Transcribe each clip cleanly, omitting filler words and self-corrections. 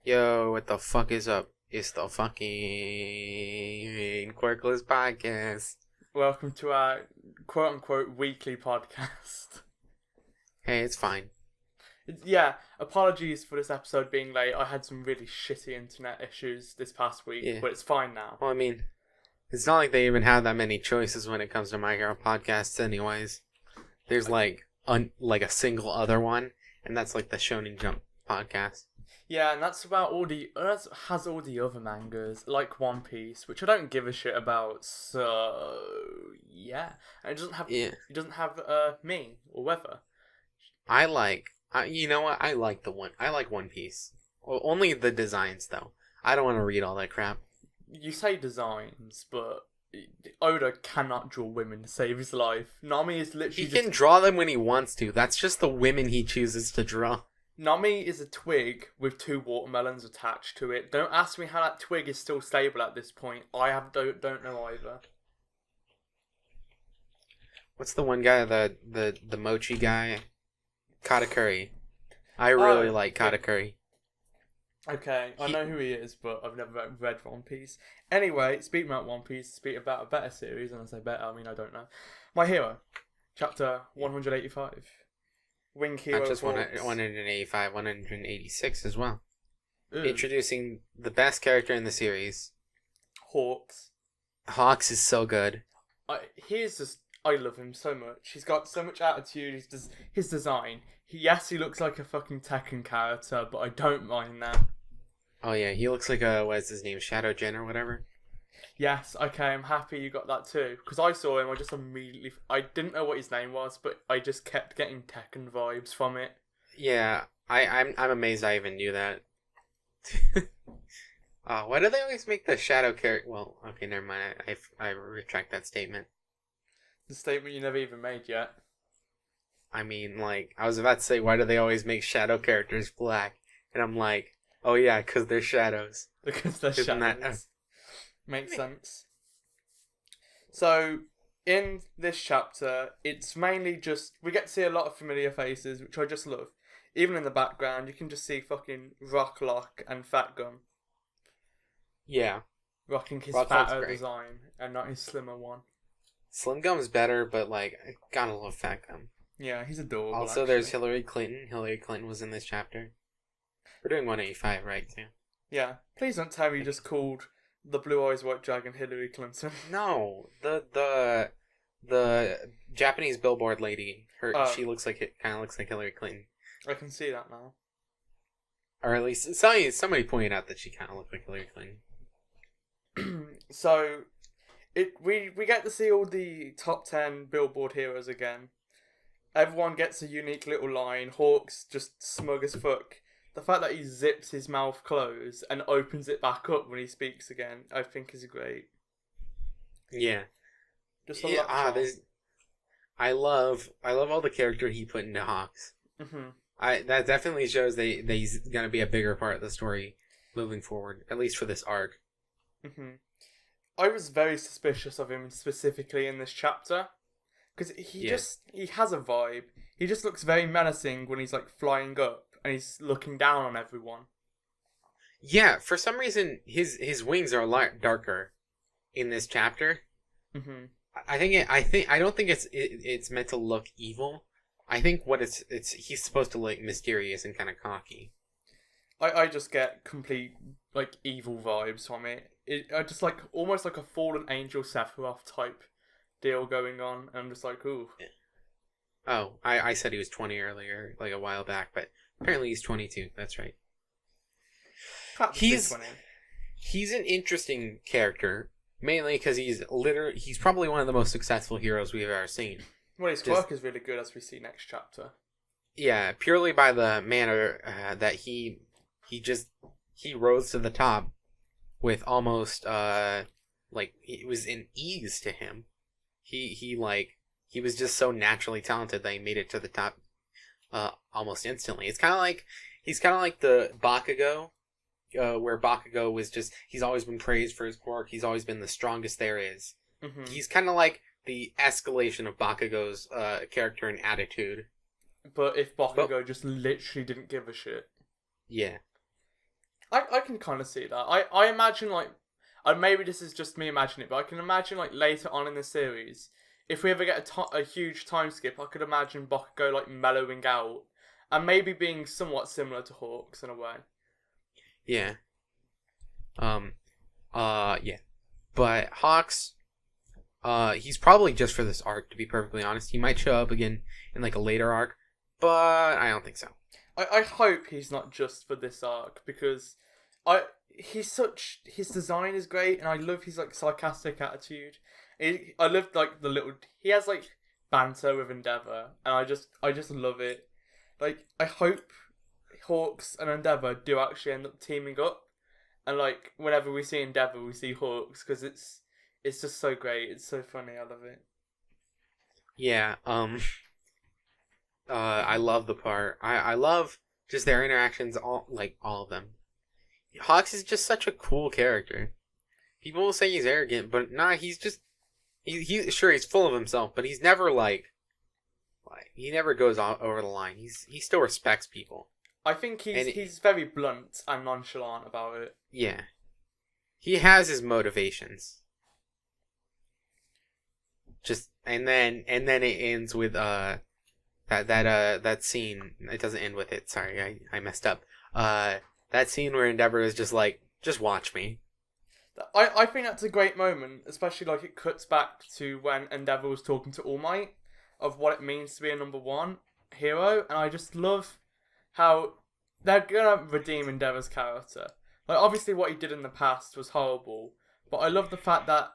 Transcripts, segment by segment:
Yo, what the fuck is up? It's the fucking Quirkless podcast. Welcome to our quote-unquote weekly podcast. Hey, it's fine. Yeah, apologies for this episode being late. I had some really shitty internet issues this past week, Yeah. but it's fine now. Well, I mean, it's not like they even have that many choices when it comes to My Hero podcasts anyways. There's like a single other one, and that's like the Shonen Jump podcast. Yeah, and that's about has all the other mangas, like One Piece, which I don't give a shit about, so yeah. And it doesn't have me or weather. You know what? I like One Piece. Well, only the designs though. I don't want to read all that crap. You say designs, but Oda cannot draw women to save his life. Nami is literally He can draw them when he wants to. That's just the women he chooses to draw. Nami is a twig with two watermelons attached to it. Don't ask me how that twig is still stable at this point. Don't know either. What's the one guy, the mochi guy? Katakuri. I really like Katakuri. Okay, I know who he is, but I've never read One Piece. Anyway, speaking about One Piece, speak about a better series, and I say better, I mean I don't know. My Hero, chapter 185. Wing Hero Not just Hawks. 185, 186 as well. Ooh. Introducing the best character in the series. Hawks. Hawks is so good. I love him so much. He's got so much attitude. His design. Yes, he looks like a fucking Tekken character, but I don't mind that. Oh yeah, he looks like what's his name, Shadow Jin or whatever. Yes, okay, I'm happy you got that too. Because I saw him, I didn't know what his name was, but I just kept getting Tekken vibes from it. Yeah, I'm amazed I even knew that. Why do they always make the Shadow character? Well, okay, never mind. I retract that statement. The statement you never even made yet. I mean, like, I was about to say, why do they always make shadow characters black? And I'm like, oh yeah, because they're shadows. Because they're Isn't shadows. that- Makes sense. So, in this chapter, it's mainly just... We get to see a lot of familiar faces, which I just love. Even in the background, you can just see fucking Rocklock and Fat Gum. Yeah. Rocking his Rocklock's fatter great. design, and not his slimmer one. Slim Gum's better, but, like, I gotta love Fat Gum. Yeah, he's adorable. Also, actually. there's Hillary Clinton. Hillary Clinton was in this chapter. We're doing 185, right, too? Yeah. Please don't tell me you just called the Blue Eyes White Dragon Hillary Clinton. No, the Japanese billboard lady. She kind of looks like Hillary Clinton, I can see that now. or at least somebody pointed out that she kind of looked like Hillary Clinton. So, we get to see all the top 10 Billboard heroes again. Everyone gets a unique little line. Hawk's just smug as fuck. The fact that he zips his mouth closed and opens it back up when he speaks again, I think is great. Yeah. Just a Yeah, lot. I love all the character he put into Hawks. That definitely shows that he's gonna be a bigger part of the story moving forward, at least for this arc. I was very suspicious of him specifically in this chapter because he has a vibe. He just looks very menacing when he's like flying up and he's looking down on everyone. Yeah, for some reason his wings are a lot darker in this chapter. I don't think it's meant to look evil. I think what it's he's supposed to look mysterious and kind of cocky. I just get complete like evil vibes from it. I just like almost like a fallen angel Sephiroth type deal going on, and I'm just like, ooh. Oh, I said he was 20 earlier, like a while back, but apparently he's 22. That's right. He's an interesting character, mainly because he's probably one of the most successful heroes we've ever seen. Well, his quirk is really good, as we see next chapter. Yeah, purely by the manner that he rose to the top with almost like it was an ease to him. He was just so naturally talented that he made it to the top almost instantly. He's kind of like the Bakugo, where Bakugo was he's always been praised for his quirk. He's always been the strongest there is. He's kind of like the escalation of Bakugo's character and attitude. But if Bakugo just literally didn't give a shit. Yeah. I can kind of see that. I imagine like, and maybe this is just me imagining it, but I can imagine like later on in the series, if we ever get a huge time skip, I could imagine Bakugo like mellowing out and maybe being somewhat similar to Hawks in a way. Yeah. Um. Yeah. But Hawks, he's probably just for this arc. To be perfectly honest, he might show up again in like a later arc, but I don't think so. I hope he's not just for this arc because his design is great and I love his like sarcastic attitude. I love like he has like banter with Endeavor and I just love it. Like I hope Hawks and Endeavor do actually end up teaming up and like whenever we see Endeavor we see Hawks because it's just so great. It's so funny. I love it. Yeah. I love the part. I love just their interactions. All of them. Hawks is just such a cool character. People will say he's arrogant, but nah, he's just he sure he's full of himself, but he's never like he never goes over the line. He still respects people. I think he's very blunt and nonchalant about it. Yeah, he has his motivations. Just and then it ends with that scene. It doesn't end with it. Sorry, I messed up. That scene where Endeavor is just like, just watch me. I think that's a great moment, especially like it cuts back to when Endeavor was talking to All Might of what it means to be a number one hero, and I just love how they're gonna redeem Endeavor's character. Like obviously what he did in the past was horrible, but I love the fact that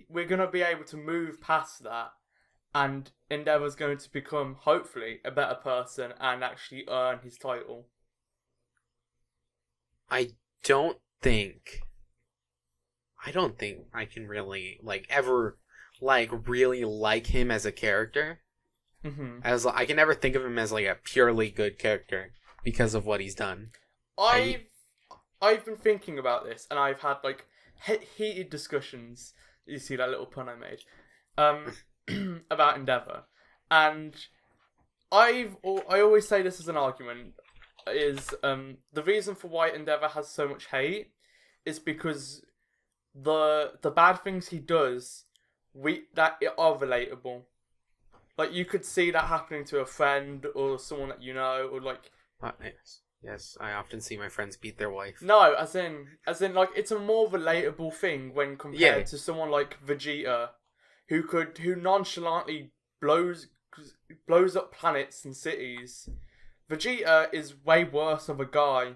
we're gonna be able to move past that, and Endeavor's going to become hopefully a better person and actually earn his title. I don't think I can really ever really like him as a character. Mm-hmm. I can never think of him as like a purely good character because of what he's done. I've been thinking about this and I've had like heated discussions. You see that little pun I made, about Endeavor, and I always say this as an argument is the reason for why Endeavor has so much hate is because the bad things he does are relatable. Like you could see that happening to a friend or someone that you know, or like yes, I often see my friends beat their wife. No, as in like it's a more relatable thing when compared to someone like Vegeta, who nonchalantly blows up planets and cities. Vegeta is way worse of a guy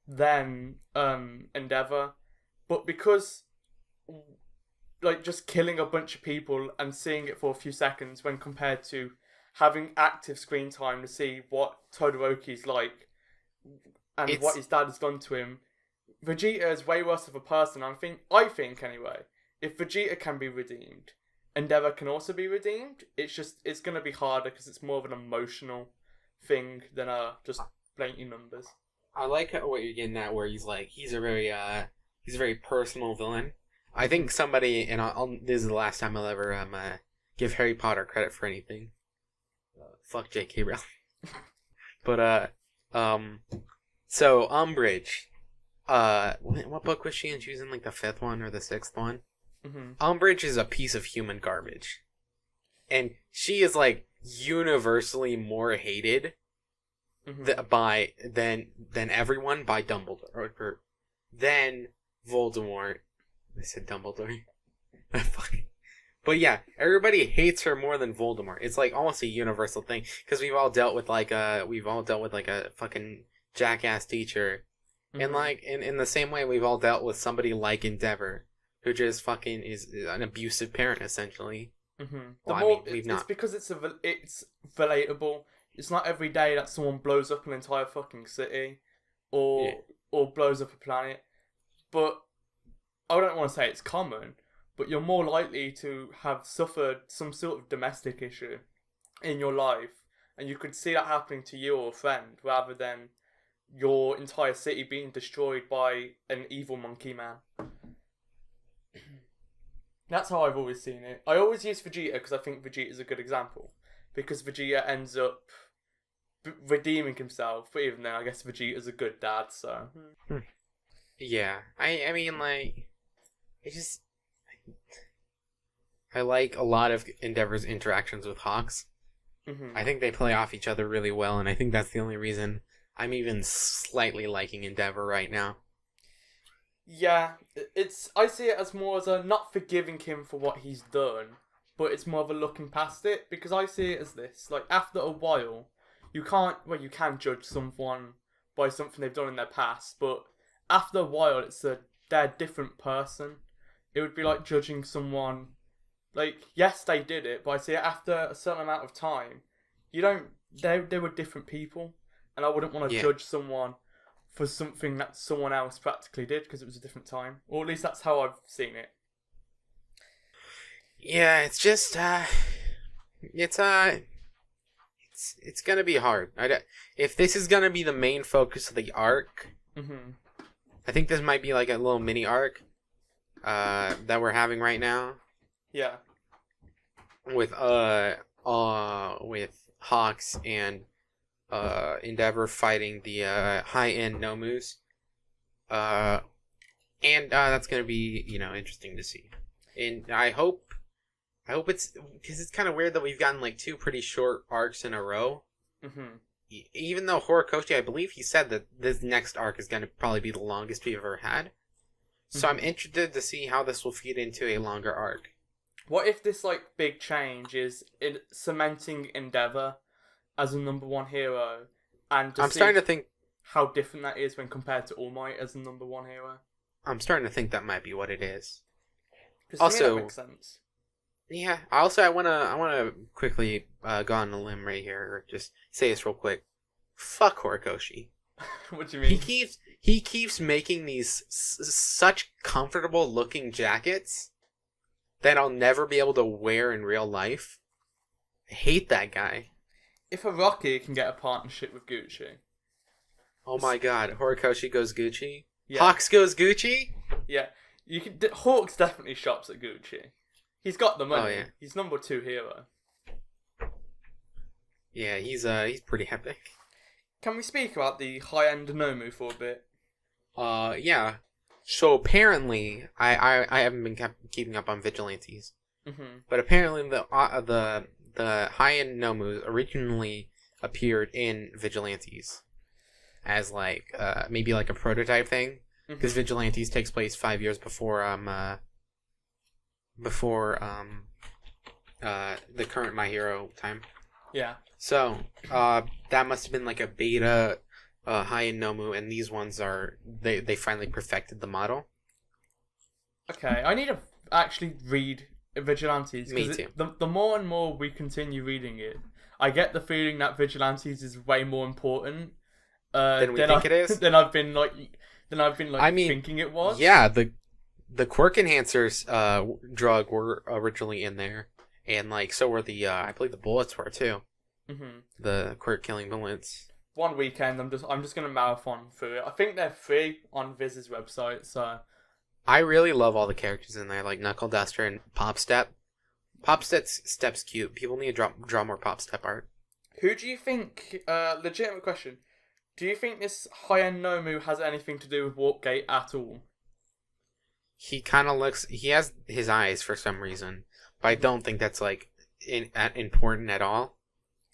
than Endeavor, but because like just killing a bunch of people and seeing it for a few seconds when compared to having active screen time to see what Todoroki's like and what his dad has done to him, Vegeta is way worse of a person. I think anyway, if Vegeta can be redeemed, Endeavor can also be redeemed. It's going to be harder because it's more of an emotional thing than just blatantly numbers. I like what you're getting at, where he's a very personal villain. I think somebody, and this is the last time I'll ever give Harry Potter credit for anything. Fuck J.K. Rowling. But so Umbridge, what book was she in? She was in like the 5th one or the 6th one. Mm-hmm. Umbridge is a piece of human garbage, and she is like universally more hated than everyone by Dumbledore or than Voldemort. I said Dumbledore. But yeah, everybody hates her more than Voldemort. It's like almost a universal thing because we've all dealt with like a fucking jackass teacher, and like in the same way we've all dealt with somebody like Endeavor, who just fucking is an abusive parent essentially. Mm-hmm. Well, we've not. It's because it's relatable. It's not every day that someone blows up an entire fucking city, or blows up a planet. But I don't want to say it's common, but you're more likely to have suffered some sort of domestic issue in your life, and you could see that happening to you or a friend, rather than your entire city being destroyed by an evil monkey man. That's how I've always seen it. I always use Vegeta because I think Vegeta is a good example. Because Vegeta ends up redeeming himself. But even then, I guess Vegeta's a good dad, so. Yeah, I mean, like, I like a lot of Endeavor's interactions with Hawks. Mm-hmm. I think they play off each other really well, and I think that's the only reason I'm even slightly liking Endeavor right now. Yeah, I see it as more as a not forgiving him for what he's done, but it's more of a looking past it, because I see it as this, like, after a while, you can judge someone by something they've done in their past, but after a while they're a different person. It would be like judging someone, like, yes, they did it, but I see it after a certain amount of time, they were different people, and I wouldn't want to judge someone for something that someone else practically did because it was a different time. Or at least that's how I've seen it. Yeah, it's just it's gonna be hard. If this is gonna be the main focus of the arc, I think this might be like a little mini arc that we're having right now. Yeah. With Hawks and Endeavor fighting the high-end Nomus. And that's gonna be, interesting to see. And I hope it's, because it's kind of weird that we've gotten like 2 pretty short arcs in a row. Even though Horikoshi, I believe he said that this next arc is gonna probably be the longest we've ever had. So I'm interested to see how this will feed into a longer arc. What if this like big change is cementing Endeavor as a number 1 hero, and I'm starting to think how different that is when compared to All Might as the number 1 hero. I'm starting to think that might be what it is. Also, that makes sense. Yeah. Also, I wanna quickly go on a limb right here, or just say this real quick. Fuck Horikoshi. What do you mean? He keeps making these such comfortable looking jackets that I'll never be able to wear in real life. I hate that guy. If Hiroki can get a partnership with Gucci. Oh my god, Horikoshi goes Gucci? Yeah. Hawks goes Gucci? Yeah. Hawks definitely shops at Gucci. He's got the money. Oh, yeah. He's number 2 hero. Yeah, he's pretty epic. Can we speak about the high-end Nomu for a bit? Yeah. So apparently, I haven't been keeping up on Vigilantes. But apparently the high-end Nomu originally appeared in Vigilantes as like maybe like a prototype thing, because Vigilantes takes place 5 years before the current My Hero time. Yeah. So that must have been like a beta high-end Nomu, and these ones they finally perfected the model. Okay, I need to actually read Vigilantes. Me too. The more and more we continue reading it, I get the feeling that Vigilantes is way more important than we think it is. Than I've been thinking it was. Yeah, the quirk enhancers drug were originally in there, and like so were the I believe the bullets were too. The quirk killing bullets. One weekend, I'm just gonna marathon through it. I think they're free on Viz's website, so. I really love all the characters in there, like Knuckle Duster and Pop Step. Pop Step's cute. People need to draw more Pop Step art. Who do you think? Legitimate question. Do you think this high-end Nomu has anything to do with Warpgate at all? He kind of looks. He has his eyes for some reason, but I don't think that's like important at all.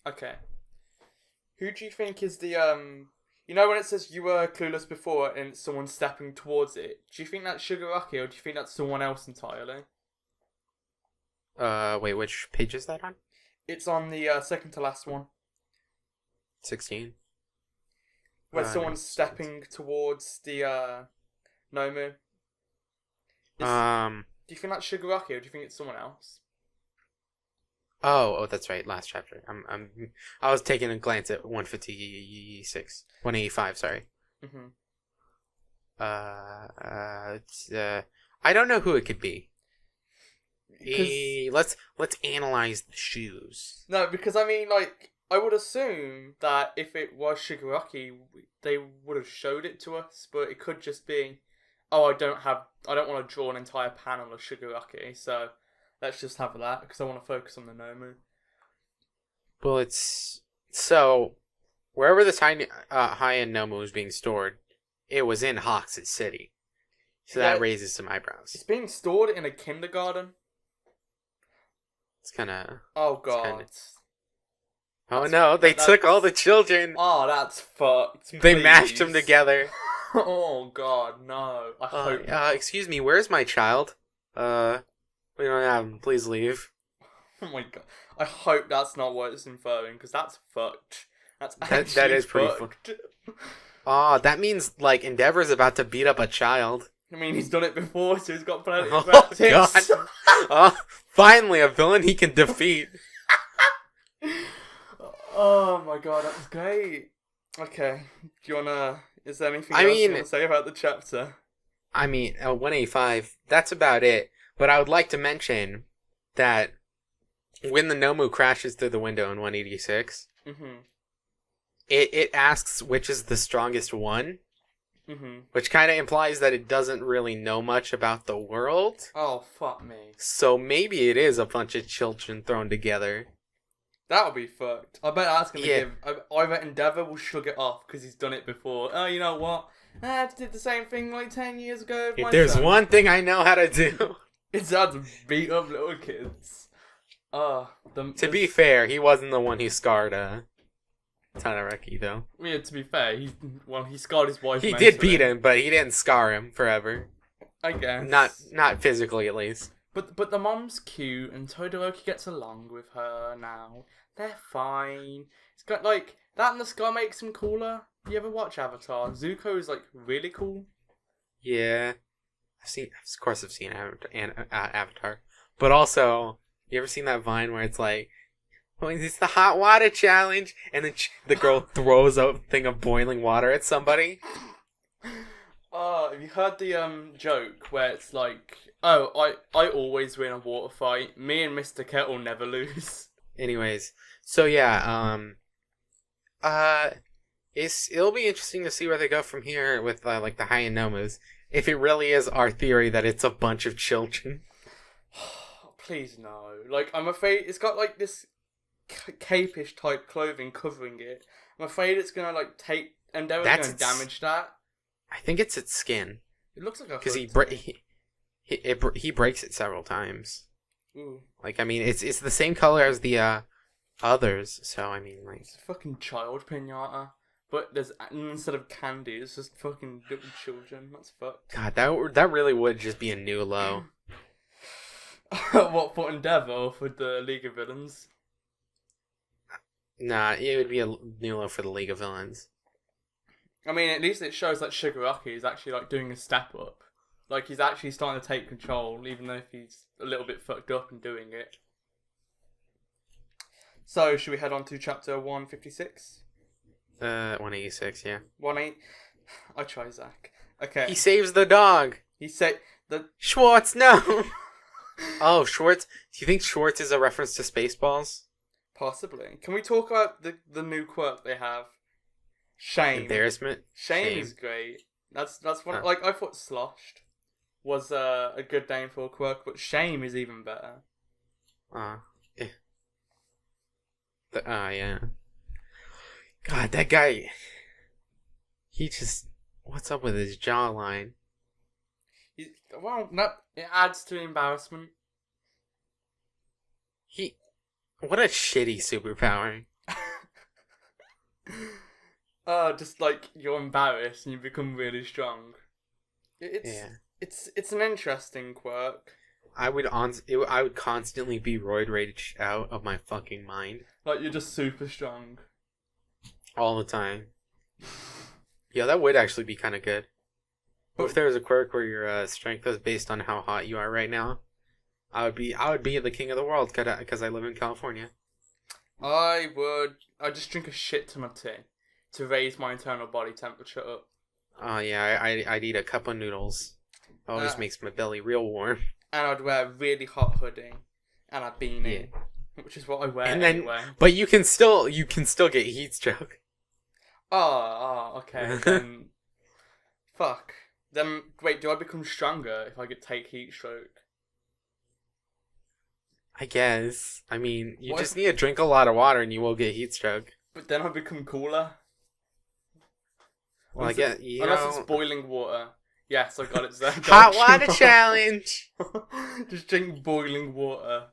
Okay. Who do you think is the You know when it says you were clueless before and it's someone stepping towards it? Do you think that's Shigaraki or do you think that's someone else entirely? Wait, which page is that on? It's on the second to last one. 16. Where someone's stepping towards the Nomu. Do you think that's Shigaraki or do you think it's someone else? Oh, that's right. Last chapter. I was taking a glance at 156, 185. Sorry. I don't know who it could be. Let's analyze the shoes. No, because I mean, like, I would assume that if it was Shigaraki, they would have showed it to us, but it could just be, oh, I don't want to draw an entire panel of Shigaraki, so let's just have that because I want to focus on the Nomu. Well, it's so wherever this high-end Nomu was being stored, it was in Hawks' city. So that raises some eyebrows. It's being stored in a kindergarten. It's kind of... Oh, God. Oh, no, they took all the children. Oh, that's fucked. They mashed them together. Oh, God, no. I hope not. Excuse me, where's my child? We don't have him. Please leave. Oh, my God. I hope that's not what it's inferring, because that's fucked. That is pretty fucked. Oh, that means, like, Endeavor's about to beat up a child. I mean, he's done it before, so he's got plenty of Oh, practice. God. Finally, a villain he can defeat. Oh my God, that's great. Okay, do you wanna... Is there anything else you want to say about the chapter? I mean, 185, that's about it. But I would like to mention that when the Nomu crashes through the window in 186, it asks which is the strongest one. Which kind of implies that it doesn't really know much about the world. Oh, fuck me. So maybe it is a bunch of children thrown together. That'll be fucked. I bet that's going to give... Either Endeavor will shrug it off because he's done it before. Oh, you know what? I did the same thing like 10 years ago. If there's one thing I know how to do... It's how to beat up little kids. To be fair, he wasn't the one who scarred Todoroki, though. Yeah, to be fair, he scarred his wife. He did beat him, but he didn't scar him forever. I guess. Not physically, at least. But the mom's cute, and Todoroki gets along with her now. They're fine. It's got, like, that and the scar makes him cooler. You ever watch Avatar? Zuko is, like, really cool. Yeah. Of course I've seen Avatar. But also, you ever seen that Vine where it's like, oh, it's the hot water challenge, and then the girl throws a thing of boiling water at somebody? Have you heard the joke where it's like, oh, I always win a water fight. Me and Mr. Kettle never lose. Anyways, so yeah, it'll be interesting to see where they go from here with like the high-end Nomus. If it really is our theory that it's a bunch of children. Please no. Like, I'm afraid it's got like this cape-ish type clothing covering it. I'm afraid it's gonna like take Endeavor's gonna damage that. I think it's its skin. It looks like a because he breaks it several times. Ooh. Like, I mean, it's the same color as the others. So I mean, like, it's a fucking child pinata, but there's instead of candy, it's just fucking little children. That's fucked. God, that really would just be a new low. What, for Endeavor or for the League of Villains? Nah, it would be a new low for the League of Villains. I mean, at least it shows that Shigaraki is actually like doing a step up. Like, he's actually starting to take control, even though he's a little bit fucked up in doing it. So, should we head on to chapter 156? 186, yeah. 18. I try, Zach. Okay. He saves the dog. Schwartz, no. Oh, Schwartz. Do you think Schwartz is a reference to Spaceballs? Possibly. Can we talk about the new quirk they have? Shame. Embarrassment. Shame is great. That's one. Like, I thought Sloshed was a good name for a quirk, but Shame is even better. Yeah. Yeah. God, that guy. He just. What's up with his jawline? It adds to embarrassment. What a shitty superpower. Just like you're embarrassed and you become really strong. It's an interesting quirk. I would constantly be roid raged out of my fucking mind. Like, you're just super strong. All the time. Yeah, that would actually be kind of good. What if there was a quirk where your strength was based on how hot you are right now? I would be the king of the world because I live in California. I'd just drink a shit ton of tea to raise my internal body temperature up. Oh yeah, I'd eat a cup of noodles. Always makes my belly real warm. And I'd wear a really hot hoodie and a beanie, which is what I wear anyway. But you can still get heat stroke. Oh, okay. Then, fuck. Then wait, do I become stronger if I take heat stroke? I guess. I mean, you just need to drink a lot of water and you will get heat stroke. But then I become cooler. Well, I guess, Unless it's boiling water. Yes, I got it. There. Hot water challenge! Just drink boiling water.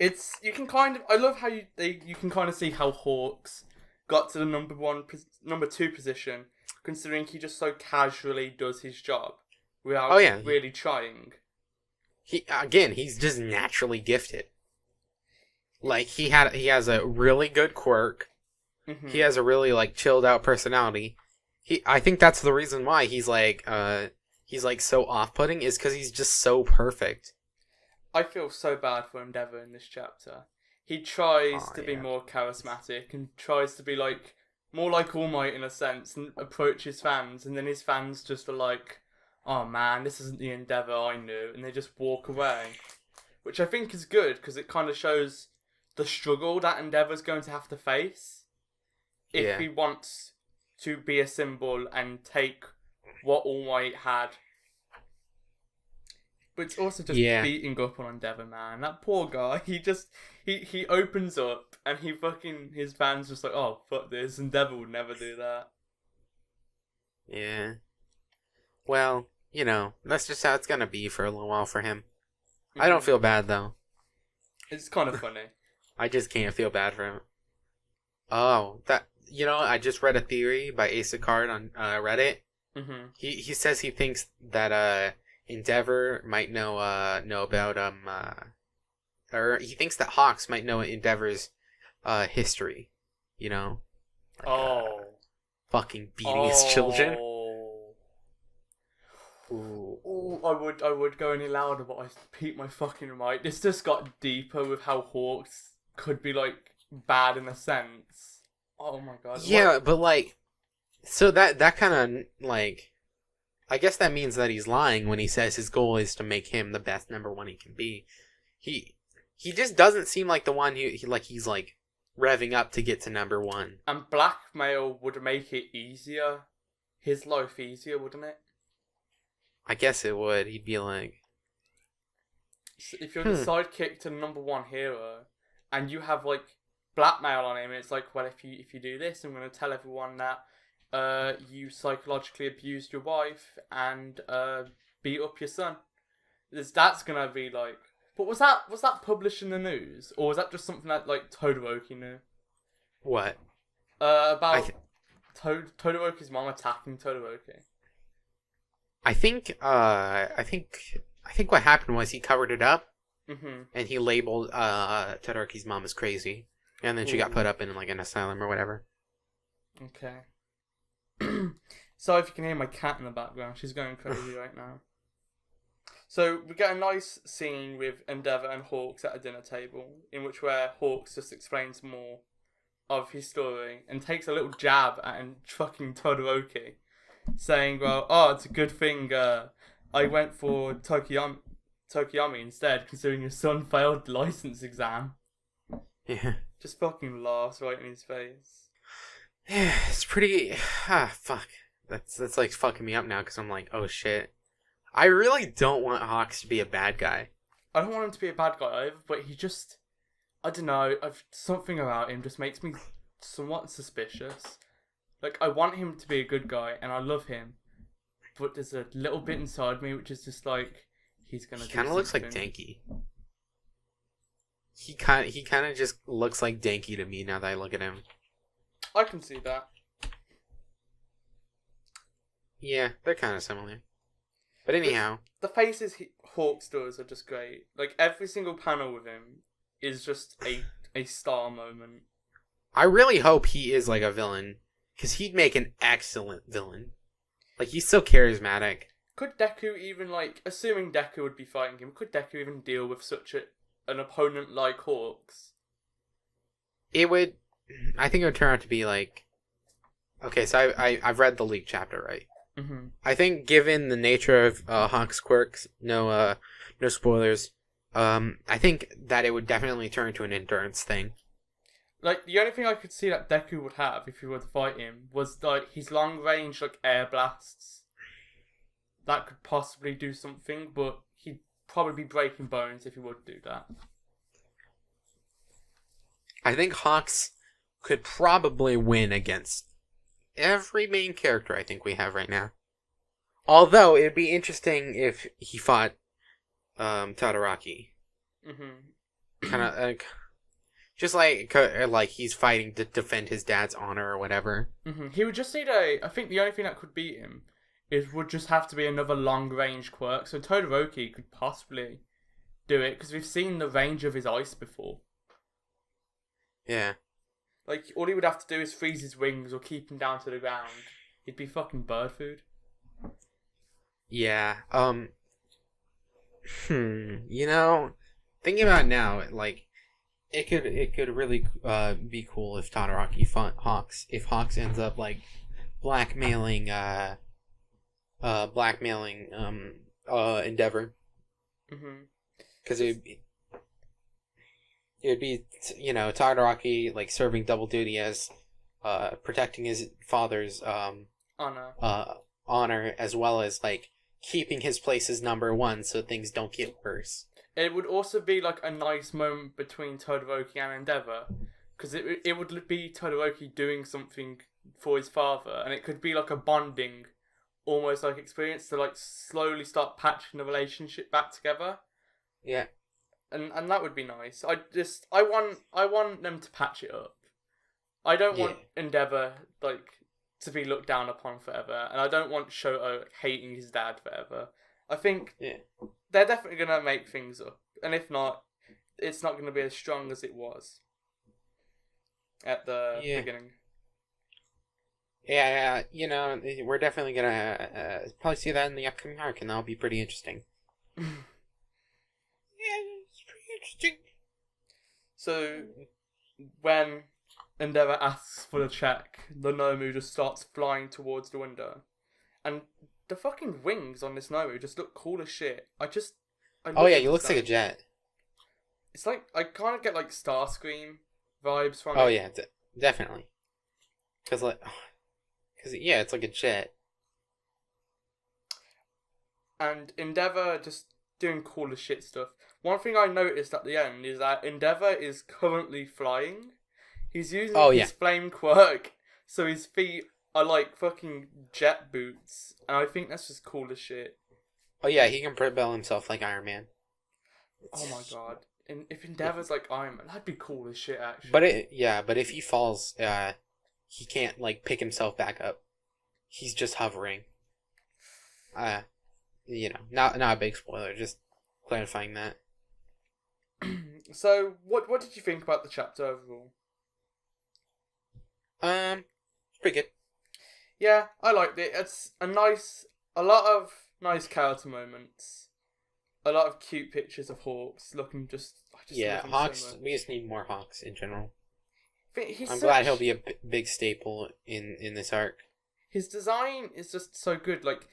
You can kind of... I love how you can kind of see how Hawks got to the number 2 position, considering he just so casually does his job without really trying. He's just naturally gifted. Like, he has a really good quirk. Mm-hmm. He has a really, like, chilled out personality. I think that's the reason why he's so off-putting, is because he's just so perfect. I feel so bad for Endeavour in this chapter. He tries to be more charismatic and tries to be like more like All Might in a sense and approach his fans, and then his fans just are like, "Oh man, this isn't the Endeavour I knew," and they just walk away, which I think is good because it kind of shows the struggle that Endeavour's going to have to face if he wants to be a symbol and take what All Might had. But it's also just beating up on Endeavour, man. That poor guy, he opens up and his fans just like, oh, fuck this, Endeavour would never do that. Yeah. Well, that's just how it's gonna be for a little while for him. Mm-hmm. I don't feel bad, though. It's kind of funny. I just can't feel bad for him. Oh, I just read a theory by Ace of Card on Reddit. Mm-hmm. He says he thinks that Endeavour might know about or he thinks that Hawks might know Endeavor's history, fucking beating his children. Ooh, I would go any louder, but I peeped my fucking mic. This just got deeper with how Hawks could be like bad in a sense. Oh my god. Yeah, but like, so that kind of like, I guess that means that he's lying when he says his goal is to make him the best number 1 he can be. He just doesn't seem like the one he's like revving up to get to number 1. And blackmail would make it easier, his life easier, wouldn't it? I guess it would. He'd be like, so if you're the sidekick to the number 1 hero, and you have like blackmail on him, and it's like, well, if you do this, I'm going to tell everyone that you psychologically abused your wife and beat up your son. That's gonna be like. But was that published in the news, or was that just something that like Todoroki knew? What? About Todoroki's mom attacking Todoroki. I think what happened was he covered it up, and he labeled Todoroki's mom as crazy, and then she got put up in like an asylum or whatever. Okay. So if you can hear my cat in the background, she's going crazy right now. So we get a nice scene with Endeavour and Hawks at a dinner table, in which Hawks just explains more of his story and takes a little jab at fucking Todoroki, saying, "Well, it's a good thing I went for Tokiyami instead, considering your son failed the license exam." Yeah. Just fucking laughs right in his face. Yeah, it's pretty... fuck. That's like fucking me up now, because I'm like, oh shit. I really don't want Hawks to be a bad guy. I don't want him to be a bad guy either, but he just... I don't know, something about him just makes me somewhat suspicious. Like, I want him to be a good guy, and I love him, but there's a little bit inside me which is just like, he's gonna do something. He kind of looks like Denki. He kind of just looks like Denki to me now that I look at him. I can see that. Yeah, they're kind of similar. But anyhow. The faces Hawks does are just great. Like, every single panel with him is just a star moment. I really hope he is like a villain, because he'd make an excellent villain. Like, he's so charismatic. Could Deku even, like, assuming Deku would be fighting him, could Deku even deal with such an opponent like Hawks? It would... I think it would turn out to be like... Okay, so I've read the leaked chapter, right? Mm-hmm. I think given the nature of Hawk's quirks, no spoilers, I think that it would definitely turn into an endurance thing. Like, the only thing I could see that Deku would have if he were to fight him was, like, his long range, like, air blasts. That could possibly do something, but he'd probably be breaking bones if he would do that. I think Hawks could probably win against every main character I think we have right now. Although it'd be interesting if he fought Todoroki. Kind of just like he's fighting to defend his dad's honor or whatever. He would just need I think the only thing that could beat him would just have to be another long range quirk. So Todoroki could possibly do it because we've seen the range of his ice before. Yeah. Like all he would have to do is freeze his wings or keep him down to the ground. He'd be fucking bird food. Yeah. You know, thinking about it now, like it could really be cool if Todoroki fought Hawks. If Hawks ends up like blackmailing Endeavor. Because it'd be Todoroki like serving double duty as protecting his father's honor as well as like keeping his place as number one so things don't get worse. It would also be like a nice moment between Todoroki and Endeavor because it would be Todoroki doing something for his father and it could be like a bonding almost like experience to like slowly start patching the relationship back together. Yeah. And that would be nice. I want them to patch it up. I don't want Endeavor like to be looked down upon forever, and I don't want Shoto hating his dad forever. I think they're definitely gonna make things up, and if not, it's not gonna be as strong as it was at the beginning. Yeah, we're definitely gonna probably see that in the upcoming arc, and that'll be pretty interesting. Yeah, it's pretty interesting. So, when Endeavor asks for the check, the Nomu just starts flying towards the window. And the fucking wings on this Nomu just look cool as shit. He looks like a jet. It's like, I kind of get like Starscream vibes from it. Oh yeah, definitely. Because it's like a jet. And Endeavor just doing cool as shit stuff. One thing I noticed at the end is that Endeavor is currently flying. He's using his flame quirk, so his feet are like fucking jet boots, and I think that's just cool as shit. Oh yeah, he can propel himself like Iron Man. Oh my god. And if Endeavor's like Iron Man, that'd be cool as shit actually. But if he falls, he can't like pick himself back up. He's just hovering. Not a big spoiler, just clarifying that. So, what did you think about the chapter overall? Pretty good. Yeah, I liked it. It's a lot of nice character moments. A lot of cute pictures of Hawks looking Hawks. So we just need more Hawks in general. I'm glad he'll be a big staple in this arc. His design is just so good. Like,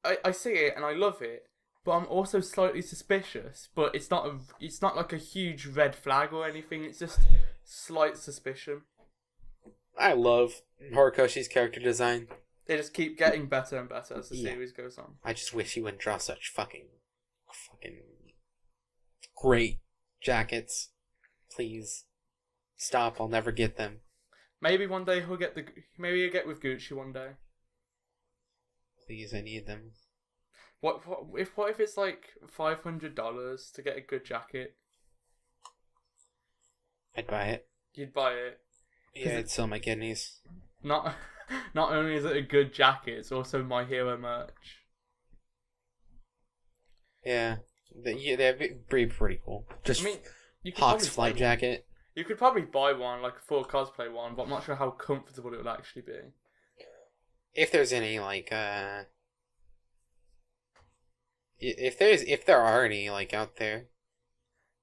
I see it and I love it, but I'm also slightly suspicious. But it's not like a huge red flag or anything. It's just slight suspicion. I love Horikoshi's character design. They just keep getting better and better as the series goes on. I just wish he wouldn't draw such fucking great jackets. Please. Stop, I'll never get them. Maybe one day maybe he'll get with Gucci one day. Please, I need them. What if it's like $500 to get a good jacket? I'd buy it. You'd buy it. Yeah, it'd sell my kidneys. Not only is it a good jacket, it's also My Hero merch. Yeah, they'd be pretty cool. Just Hawk's flight jacket. You could probably buy one, like a full cosplay one, but I'm not sure how comfortable it would actually be. If there's any if there are any out there.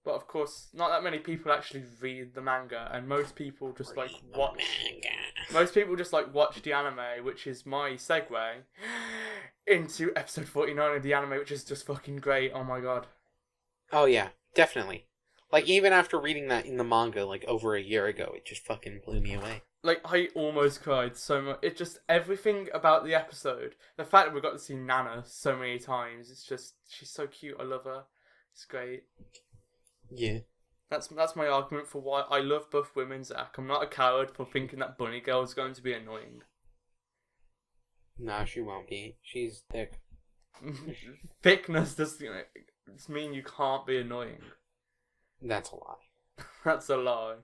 But of course, not that many people actually read the manga, and most people just watch. Most people just watch the anime, which is my segue into episode 49 of the anime, which is just fucking great. Oh my god. Oh yeah, definitely. Even after reading that in the manga over a year ago, it just fucking blew me away. I almost cried so much. It just, everything about the episode, the fact that we got to see Nana so many times, it's just, she's so cute. I love her. It's great. Yeah. That's my argument for why I love buff women, Zach. I'm not a coward for thinking that Bunny Girl is going to be annoying. No, she won't be. She's thick. Thickness does mean you can't be annoying. That's a lie. That's a lie.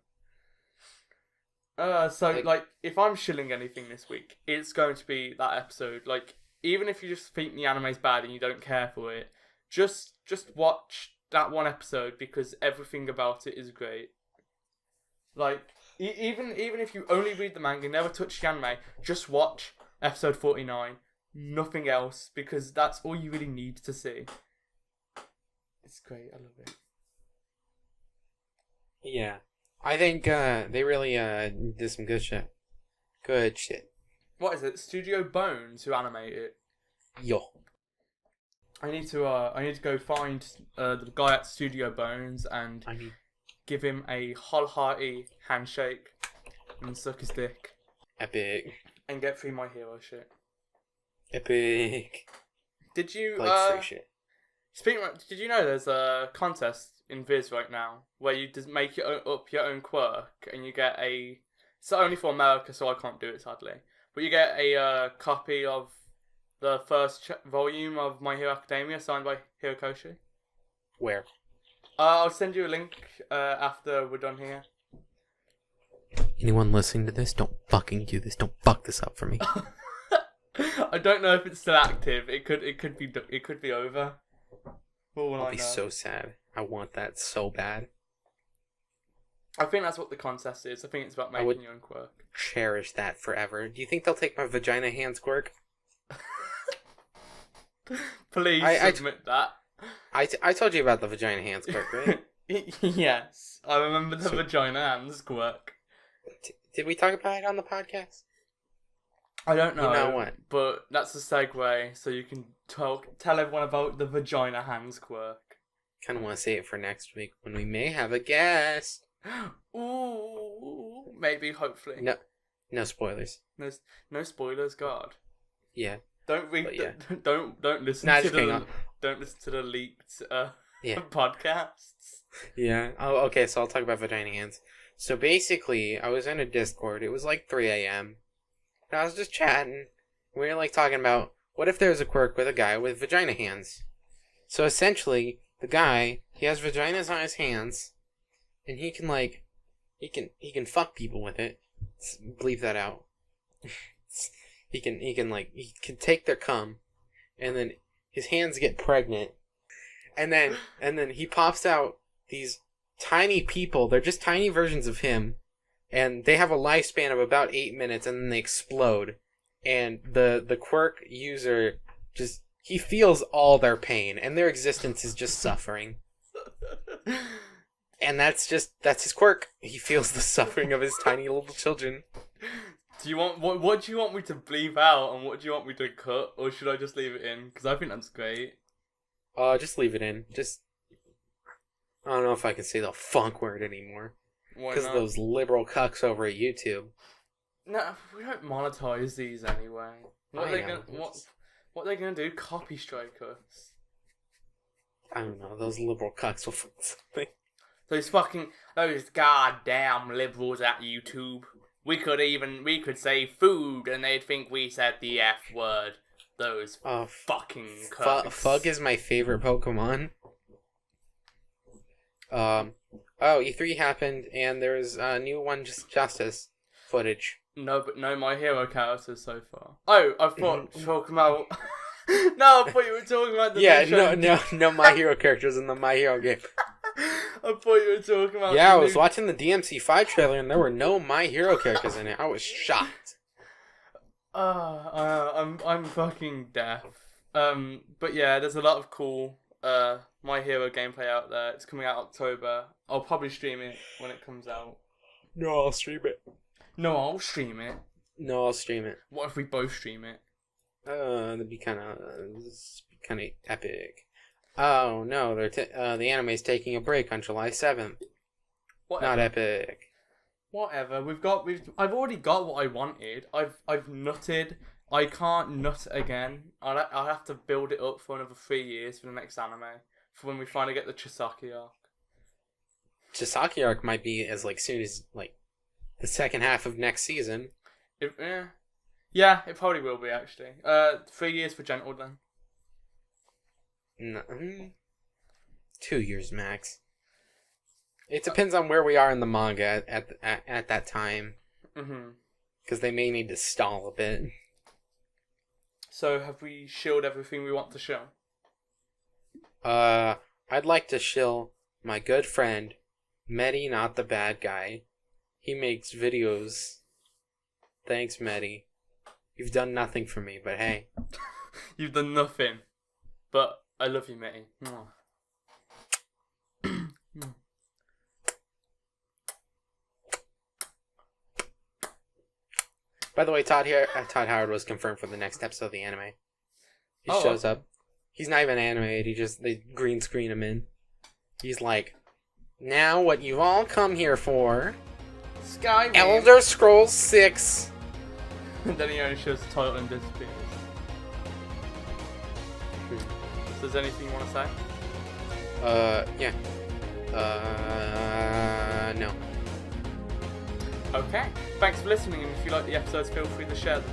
Like, if I'm shilling anything this week, it's going to be that episode. Like, even if you just think the anime's bad and you don't care for it, just watch that one episode because everything about it is great. Like, even if you only read the manga, never touch the anime, just watch episode 49. Nothing else, because that's all you really need to see. It's great. I love it. Yeah. I think they really did some good shit. Good shit. What is it? Studio Bones who animate it. Yo. I need to go find the guy at Studio Bones and give him a wholehearty handshake and suck his dick. Epic. And get free My Hero shit. Epic. Did you free shit. Speaking of, did you know there's a contest in Viz right now where you just make up your own quirk and you get it's only for America, so I can't do it sadly, but you get a copy of the first volume of My Hero Academia signed by Hirokoshi. Where? I'll send you a link after we're done here. Anyone listening to this, don't fucking do this. Don't fuck this up for me. I don't know if it's still active. It could be over. I'll be so sad. I want that so bad. I think that's what the contest is. I think it's about making your own quirk. Cherish that forever. Do you think they'll take my vagina hands quirk? Please submit that. I told you about the vagina hands quirk, right? Yes, I remember the vagina hands quirk. Did we talk about it on the podcast? I don't know. You know what? But that's a segue, so you can tell everyone about the vagina hands quirk. Kind of want to say it for next week when we may have a guest. Ooh, maybe, hopefully. No spoilers. No spoilers, God. Yeah. Don't read. Yeah. Don't listen don't listen to the leaked podcasts. Yeah. Oh, okay. So I'll talk about vagina hands. So basically, I was in a Discord. It was like 3 a.m. And I was just chatting. We were like talking about what if there's a quirk with a guy with vagina hands. So essentially, the guy, he has vaginas on his hands, and he can he can fuck people with it. Bleep that out. He can take their cum, and then his hands get pregnant, and then he pops out these tiny people. They're just tiny versions of him, and they have a lifespan of about 8 minutes, and then they explode. And the quirk user he feels all their pain, and their existence is just suffering. And that's his quirk. He feels the suffering of his tiny little children. Do you want what do you want me to bleep out, and what do you want me to cut, or should I just leave it in? Because I think that's great. Just leave it in. I don't know if I can say the funk word anymore. Why because not? of those liberal cucks over at YouTube. No, we don't monetize these anyway. What are they gonna do? Copy strike us? I don't know. Those liberal cucks will find something. Those goddamn liberals at YouTube. We could say food and they'd think we said the F word. Those fucking cucks. Fug is my favorite Pokemon. E3 happened and there was a new One Justice footage. No, but no My Hero characters so far. Oh, I thought talking about... No, I thought you were talking about the no My Hero characters in the My Hero game. I thought you were talking about... Yeah, I was watching the DMC5 trailer and there were no My Hero characters in it. I was shocked. I'm fucking deaf. But yeah, there's a lot of cool My Hero gameplay out there. It's coming out October. I'll probably stream it when it comes out. No, I'll stream it. No, I'll stream it. No, I'll stream it. What if we both stream it? That'd be kind of epic. Oh no, the anime's taking a break on July 7th. Whatever. Not epic. Whatever. I've already got what I wanted. I've nutted. I can't nut again. I'll have to build it up for another 3 years for the next anime. For when we finally get the Chisaki arc. Chisaki arc might be as soon as the second half of next season. Yeah, it probably will be actually. 3 years for Gentle then. No, 2 years max. It depends on where we are in the manga at that time, Mhm. because they may need to stall a bit. So have we shilled everything we want to shill? I'd like to shill my good friend, Medi, not the bad guy. He makes videos. Thanks, Medi. You've done nothing for me, but hey. You've done nothing, but I love you, matey. By the way, Todd Howard was confirmed for the next episode of the anime. He Oh, shows okay. up. He's not even animated. They green screen him in. He's like, now what you've all come here for? Skyrim. Elder Scrolls 6. And then he only shows the title and disappears. If there's anything you want to say? Yeah. No. Okay. Thanks for listening, and if you like the episodes, feel free to share them.